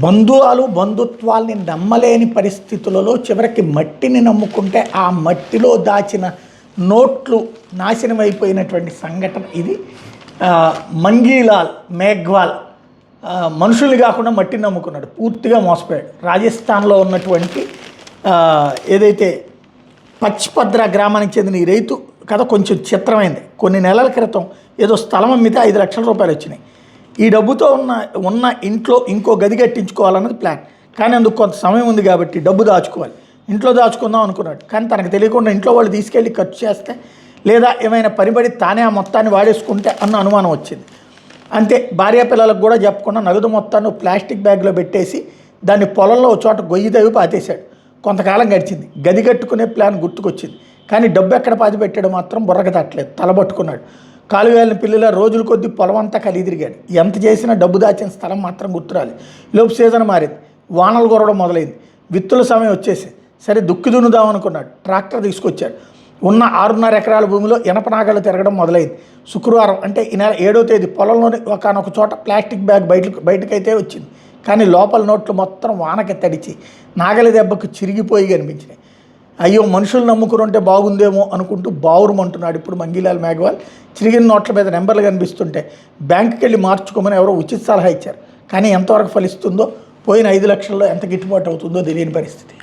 బంధుత్వాల్ని నమ్మలేని పరిస్థితులలో చివరికి మట్టిని నమ్ముకుంటే ఆ మట్టిలో దాచిన నోట్లు నాశనం అయిపోయినటువంటి సంఘటన ఇది. మంగీలాల్ మేఘ్వాల్ మనుషుల్ని కాకుండా మట్టిని నమ్ముకున్నాడు, పూర్తిగా మోసపోయాడు. రాజస్థాన్లో ఉన్నటువంటి ఏదైతే పచ్పద్ర గ్రామానికి చెందిన ఈ రైతు కథ కొంచెం చిత్రమైంది. కొన్ని నెలల క్రితం ఏదో స్థలం అమ్మితే 5 లక్షల రూపాయలు వచ్చినాయి. ఈ డబ్బుతో ఉన్న ఇంట్లో ఇంకో గది కట్టించుకోవాలన్నది ప్లాన్. కానీ అందుకు కొంత సమయం ఉంది కాబట్టి డబ్బు దాచుకోవాలి, ఇంట్లో దాచుకుందాం అనుకున్నాడు. కానీ తనకు తెలియకుండా ఇంట్లో వాళ్ళు తీసుకెళ్ళి ఖర్చు చేస్తే లేదా ఏమైనా పనిపడి తానే ఆ మొత్తాన్ని వాడేసుకుంటే అన్న అనుమానం వచ్చింది. అంతే, భార్య పిల్లలకు కూడా చెప్పకుండా నగదు మొత్తాన్ని ప్లాస్టిక్ బ్యాగ్లో పెట్టేసి దాన్ని పొలంలో చోట గొయ్యి తవ్వి పాతేశాడు. కొంతకాలం గడిచింది, గది కట్టుకునే ప్లాన్ గుర్తుకొచ్చింది. కానీ డబ్బు ఎక్కడ పాతి పెట్టాడు మాత్రం బుర్రకు తట్టలేదు. తలబట్టుకున్నాడు. కాలువేలిన పిల్లల రోజుల కొద్దీ పొలం అంతా కలిగి తిరిగాడు. ఎంత చేసినా డబ్బు దాచిన స్థలం మాత్రం గుర్తురాలి. లోపు సీజన్ మారింది, వానలు కురవడం మొదలైంది, విత్తుల సమయం వచ్చేసి సరే దుక్కి దున్నుదాం అనుకున్నాడు. ట్రాక్టర్ తీసుకొచ్చాడు. ఉన్న 6.5 ఎకరాల భూమిలో ఇనప నాగళ్ళు తిరగడం మొదలైంది. శుక్రవారం అంటే ఈ నెల 7వ తేదీ పొలంలోని ఒకనొక చోట ప్లాస్టిక్ బ్యాగ్ బయటకైతే వచ్చింది. కానీ లోపల నోట్లు మొత్తం వానకి తడిచి నాగలి దెబ్బకు చిరిగిపోయి కనిపించినాయి. అయ్యో, మనుషులు నమ్ముకుని ఉంటే బాగుందేమో అనుకుంటూ బావురుమంటున్నాడు ఇప్పుడు మంగీలాల్ మేఘ్వాల్. చిరిగిన నోట్ల మీద నెంబర్లు కనిపిస్తుంటే బ్యాంకుకి వెళ్ళి మార్చుకోమని ఎవరో ఉచిత సలహా ఇచ్చారు. కానీ ఎంతవరకు ఫలిస్తుందో, పోయిన 5 లక్షల్లో ఎంత గిట్టుబాటు అవుతుందో తెలియని పరిస్థితి.